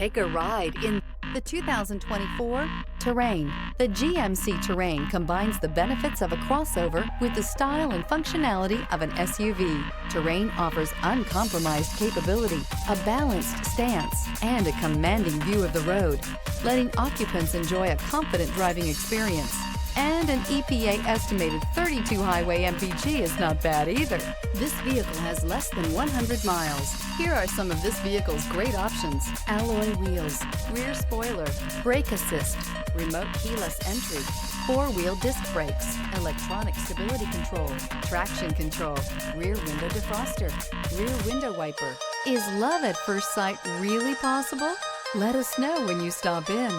Take a ride in the 2024 Terrain. The GMC Terrain combines the benefits of a crossover with the style and functionality of an SUV. Terrain offers uncompromised capability, a balanced stance, and a commanding view of the road, letting occupants enjoy a confident driving experience. And an EPA estimated 32 highway mpg is not bad either. This vehicle has less than 100 miles. Here are some of this vehicle's great options: alloy wheels, rear spoiler, brake assist, remote keyless entry, four-wheel disc brakes, electronic stability control, traction control, rear window defroster, rear window wiper. Is love at first sight really possible? Let us know when you stop in.